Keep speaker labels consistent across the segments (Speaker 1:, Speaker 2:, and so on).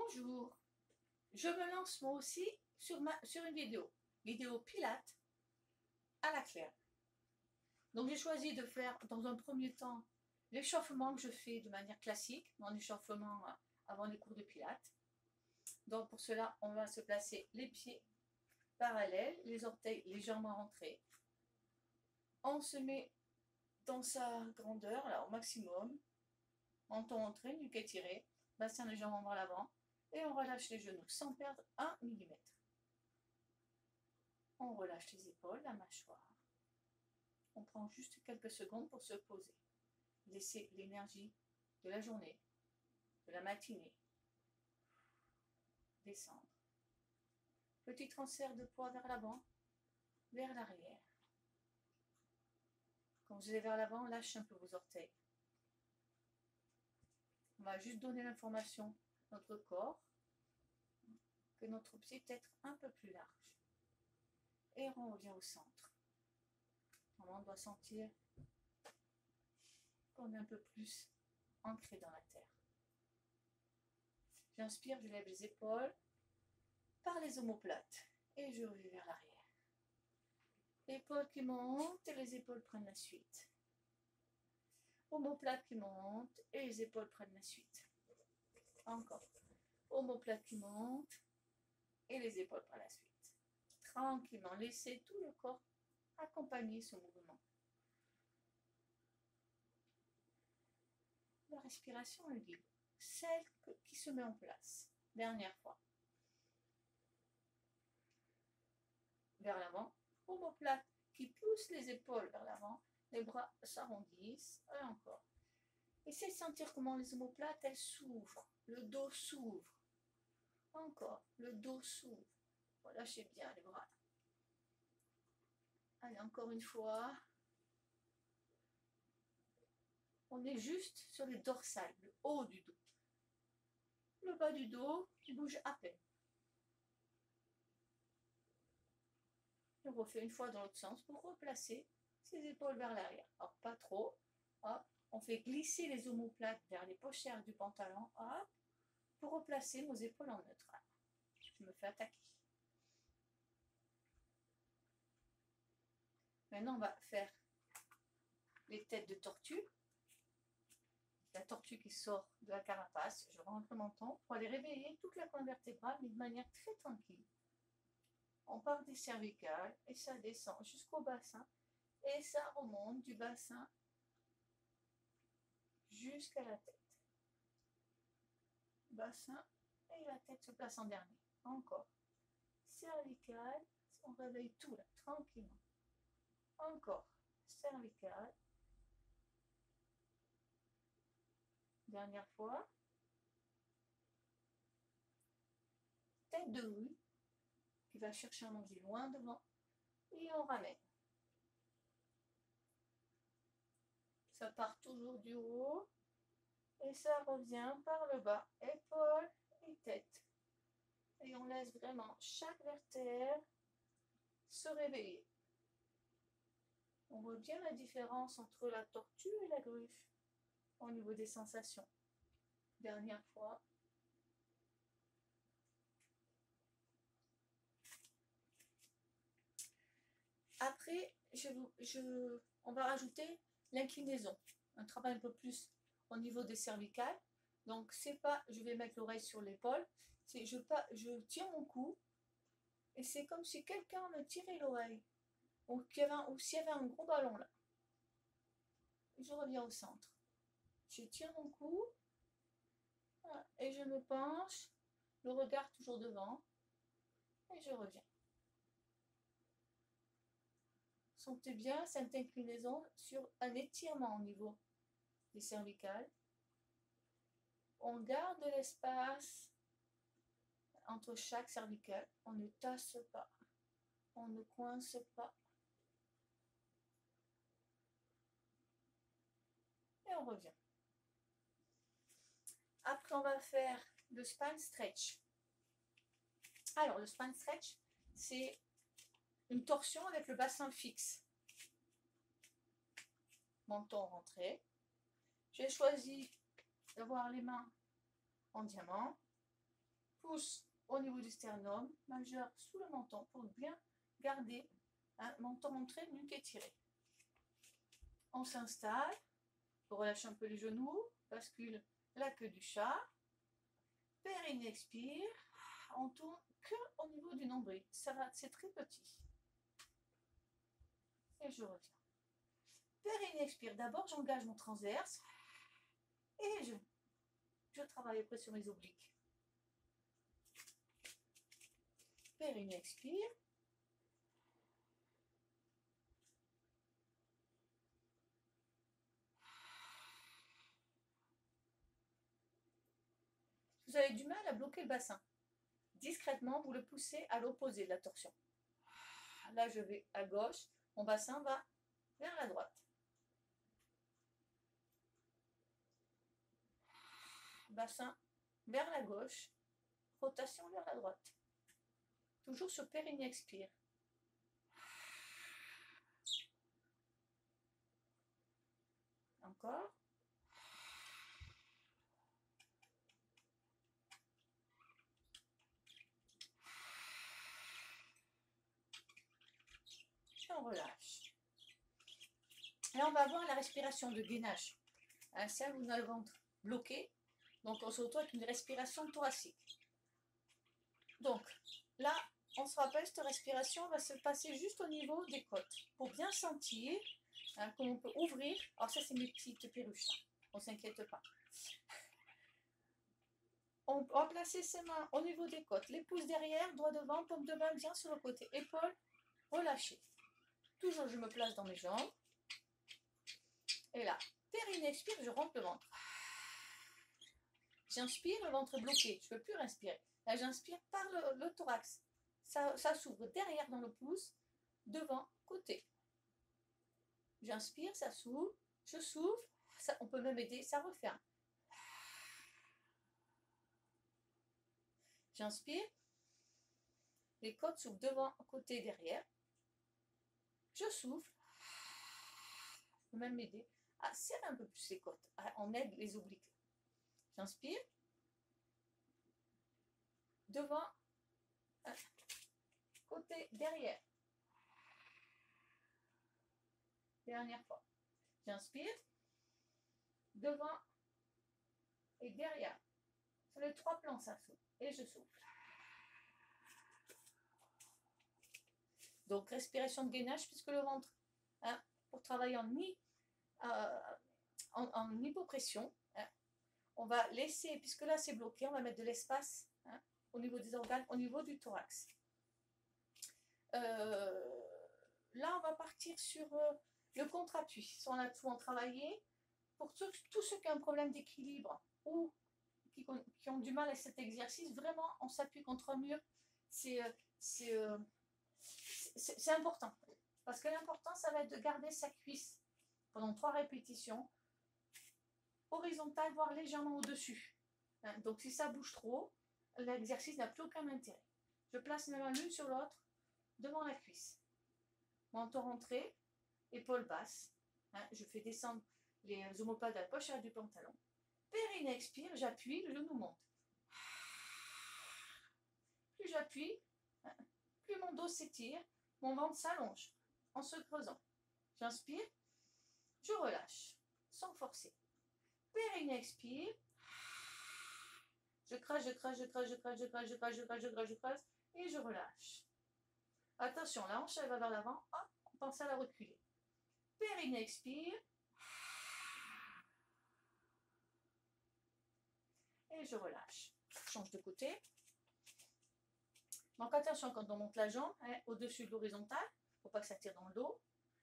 Speaker 1: Bonjour, je me lance moi aussi sur une vidéo Pilates à la claire. Donc j'ai choisi de faire dans un premier temps l'échauffement que je fais de manière classique, mon échauffement avant les cours de Pilates. Donc pour cela, on va se placer les pieds parallèles, les orteils légèrement rentrés. On se met dans sa grandeur, là au maximum, menton entré, nuque étirée, bassin légèrement vers l'avant. Et on relâche les genoux sans perdre 1 mm. On relâche les épaules, la mâchoire. On prend juste quelques secondes pour se poser. Laisser l'énergie de la journée, de la matinée, descendre. Petit transfert de poids vers l'avant, vers l'arrière. Quand vous allez vers l'avant, lâchez un peu vos orteils. On va juste donner l'information à notre corps que notre pied peut être un peu plus large. Et on revient au centre. On doit sentir qu'on est un peu plus ancré dans la terre. J'inspire, je lève les épaules par les omoplates et je reviens vers l'arrière. Épaules qui montent et les épaules prennent la suite. Omoplate qui monte et les épaules prennent la suite. Encore. Omoplate qui monte et les épaules prennent la suite. Tranquillement, laissez tout le corps accompagner ce mouvement. La respiration est libre, celle qui se met en place. Dernière fois. Vers l'avant, omoplate qui pousse les épaules vers l'avant, les bras s'arrondissent, et encore. Essayez de sentir comment les omoplates, elles s'ouvrent, le dos s'ouvre. Encore, le dos s'ouvre. Relâchez bien les bras. Allez, encore une fois. On est juste sur les dorsales, le haut du dos. Le bas du dos qui bouge à peine. On refait une fois dans l'autre sens pour replacer ses épaules vers l'arrière. Alors pas trop. Hop. On fait glisser les omoplates vers les pochères du pantalon. Hop. Pour replacer nos épaules en neutre. Je me fais attaquer. Maintenant, on va faire les têtes de tortue. La tortue qui sort de la carapace. Je rentre mon menton pour aller réveiller toute la colonne vertébrale, mais de manière très tranquille. On part des cervicales et ça descend jusqu'au bassin. Et ça remonte du bassin jusqu'à la tête. Bassin et la tête se place en dernier. Encore. Cervicale, on réveille tout là, tranquillement. Encore. Cervicale. Dernière fois. Tête de rue qui va chercher à manger loin devant. Et on ramène. Ça part toujours du haut. Et ça revient par le bas. Épaules et tête. Et on laisse vraiment chaque vertèbre se réveiller. On voit bien la différence entre la tortue et la griffe au niveau des sensations. Dernière fois. Après, on va rajouter l'inclinaison. Un travail un peu plus au niveau des cervicales. Donc, c'est pas, je vais mettre l'oreille sur l'épaule. C'est, je tiens mon cou. Et c'est comme si quelqu'un me tirait l'oreille. Ou s'il y avait un gros ballon là. Je reviens au centre. Je tiens mon cou. Voilà, et je me penche. Le regard toujours devant. Et je reviens. Sentez bien cette inclinaison sur un étirement au niveau des cervicales. On garde de l'espace entre chaque cervicale. On ne tasse pas. On ne coince pas. Et on revient. Après, on va faire le spine stretch. Alors, le spine stretch, c'est une torsion avec le bassin fixe. Menton rentré. J'ai choisi d'avoir les mains en diamant. pouce au niveau du sternum, majeur sous le menton pour bien garder un menton entré, nuque étirée. On s'installe, on relâche un peu les genoux, bascule la queue du chat, périnée expire, on tourne que au niveau du nombril, ça va, c'est très petit. Et je reviens. Périnée expire, d'abord j'engage mon transverse et je travaille après sur mes obliques. Périnée expire. Vous avez du mal à bloquer le bassin. Discrètement, vous le poussez à l'opposé de la torsion. Là, je vais à gauche, mon bassin va vers la droite. Bassin vers la gauche, rotation vers la droite. Toujours sur périnée expire. Encore. Et on relâche. Là, on va voir la respiration de gainage. Ça, vous avez le ventre bloqué. Donc, on se retrouve avec une respiration thoracique. Donc, là, on se rappelle, cette respiration va se passer juste au niveau des côtes. Pour bien sentir, comme on peut ouvrir. Alors ça, c'est mes petites perruches. On ne s'inquiète pas. On va placer ses mains au niveau des côtes. Les pouces derrière, doigts devant, paume de main bien sur le côté. Épaules relâchées. Toujours, je me place dans mes jambes. Et là, périnée expire, je rentre le ventre. J'inspire, le ventre est bloqué. Je ne peux plus respirer. Là, j'inspire par le thorax. Ça s'ouvre derrière dans le pouce, devant, côté. J'inspire, ça s'ouvre. Je souffle. Ça, on peut même aider, ça referme. J'inspire. Les côtes s'ouvrent devant, côté, derrière. Je souffle. Je peux même m'aider à serrer un peu plus les côtes. On aide les obliques. J'inspire. Devant, côté, derrière. Dernière fois. J'inspire. Devant et derrière. Sur les 3 plans, ça s'ouvre. Et je souffle. Donc, respiration de gainage, puisque le ventre, pour travailler en hypopression, on va laisser, puisque là c'est bloqué, on va mettre de l'espace au niveau des organes, au niveau du thorax. Là, on va partir sur le contre-appui. On a souvent travaillé. Pour tous ceux qui ont un problème d'équilibre ou qui ont du mal à cet exercice, vraiment, on s'appuie contre un mur. C'est important. Parce que l'important, ça va être de garder sa cuisse pendant 3 répétitions, horizontale, voire légèrement au-dessus. Donc, si ça bouge trop, l'exercice n'a plus aucun intérêt. Je place mes mains l'une sur l'autre devant la cuisse. Menton rentré, épaules basses. Je fais descendre les omoplates de la poche du pantalon. Périnée expire, j'appuie, le genou monte. Plus j'appuie, plus mon dos s'étire, mon ventre s'allonge en se creusant. J'inspire, je relâche, sans forcer. Périnée expire. Je creuse, je creuse, je creuse, je creuse, je creuse, je creuse, je creuse, je creuse, je creuse, et je relâche. Attention, la hanche elle va vers l'avant, hop, on pense à la reculer. Périnée expire. Et je relâche. Je change de côté. Donc attention quand on monte la jambe, au-dessus de l'horizontale, il ne faut pas que ça tire dans le dos.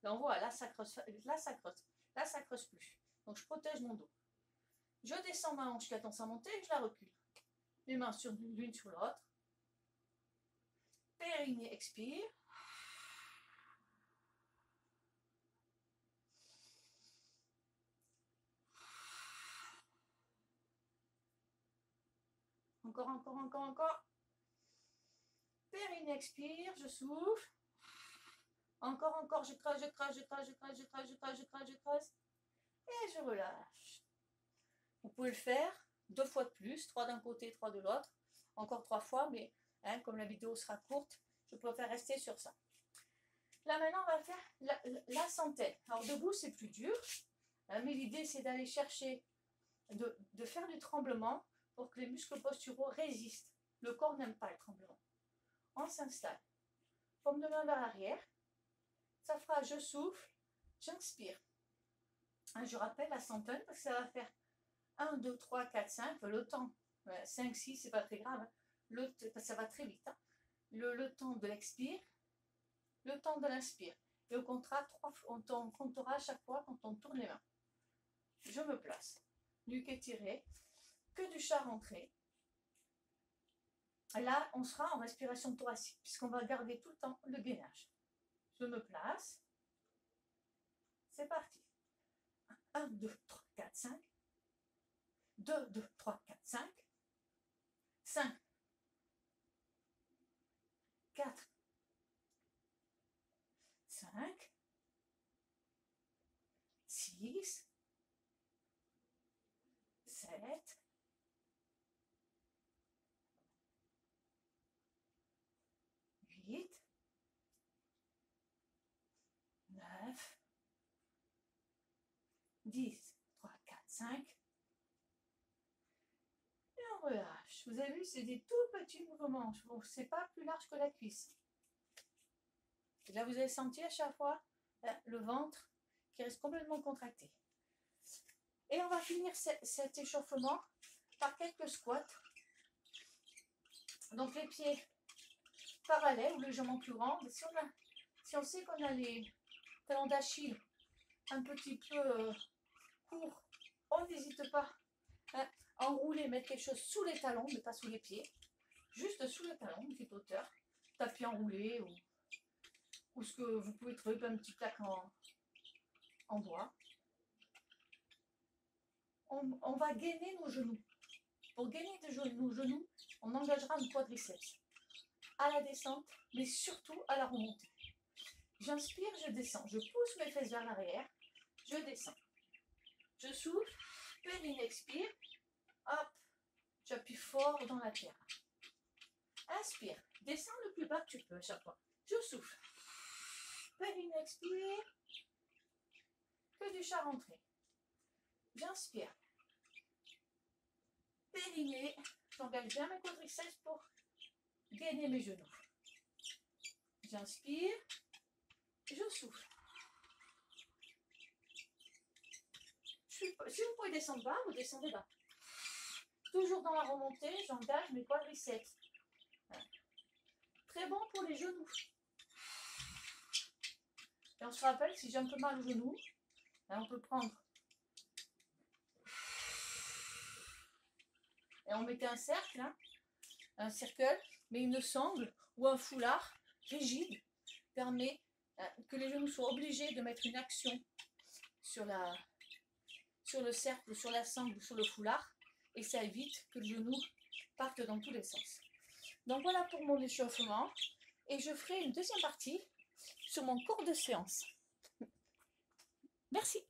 Speaker 1: Là on voit, là ça creuse, là ça creuse, là ça creuse plus. Donc je protège mon dos. Je descends ma hanche qui a tendance à monter et je la recule. Les mains l'une sur l'autre. Périnée expire. Encore, encore, encore, encore. Périnée expire, je souffle. Encore, encore, je creuse, je creuse, je creuse, je creuse, je creuse, je creuse, je creuse, je creuse. Et je relâche. Vous pouvez le faire 2 fois de plus, 3 d'un côté, 3 de l'autre. encore 3 fois, mais hein, comme la vidéo sera courte, je préfère rester sur ça. Là maintenant, on va faire la centaine. Alors debout, c'est plus dur, hein, mais l'idée c'est d'aller chercher, de faire du tremblement pour que les muscles posturaux résistent. Le corps n'aime pas le tremblement. On s'installe. Paume de main vers l'arrière. Ça fera je souffle, j'inspire. Je rappelle la centaine parce que ça va faire 1, 2, 3, 4, 5. Le temps, 5, 6, c'est pas très grave. Hein. Ça va très vite. Hein. Le temps de l'expire, le temps de l'inspire. Et on comptera à chaque fois quand on tourne les mains. Je me place. Nuque étirée. Que du chat rentré. Et là, on sera en respiration thoracique puisqu'on va garder tout le temps le gainage. Je me place. C'est parti. 1, 2, 3, 4, 5. 2, 2, 3, 4, 5. 5. 4. 5. 6. 7. 8. 9. 10. 3, 4, 5. Et on relâche. Vous avez vu, c'est des tout petits mouvements. C'est pas plus large que la cuisse. Et là, vous avez senti à chaque fois le ventre qui reste complètement contracté. Et on va finir cet échauffement par quelques squats. Donc les pieds parallèles ou légèrement plus grands. Si on sait qu'on a les talons d'Achille un petit peu courts, on n'hésite pas à enrouler, mettre quelque chose sous les talons, mais pas sous les pieds. Juste sous les talons, une petite hauteur. Tapis enroulé ou ce que vous pouvez trouver comme un petit plaque en bois. On va gainer nos genoux. Pour gainer nos genoux, on engagera nos quadriceps à la descente, mais surtout à la remontée. J'inspire, je descends. Je pousse mes fesses vers l'arrière, je descends. Je souffle, périnée expire, hop, j'appuie fort dans la terre. Inspire, descends le plus bas que tu peux à chaque fois. Je souffle. Périnée expire, que du chat rentré. J'inspire. Périnée, j'engage bien mes quadriceps pour gainer mes genoux. J'inspire, je souffle. Si vous pouvez descendre bas, vous descendez bas. Toujours dans la remontée, j'engage mes quadriceps. Voilà. Très bon pour les genoux. Et on se rappelle, si j'ai un peu mal aux genoux, on peut prendre. Et on mettait un cercle, un cercle, mais une sangle ou un foulard rigide permet que les genoux soient obligés de mettre une action sur le cercle, sur la sangle ou sur le foulard, et ça évite que le genou parte dans tous les sens. Donc voilà pour mon échauffement, et je ferai une deuxième partie sur mon cours de séance. Merci.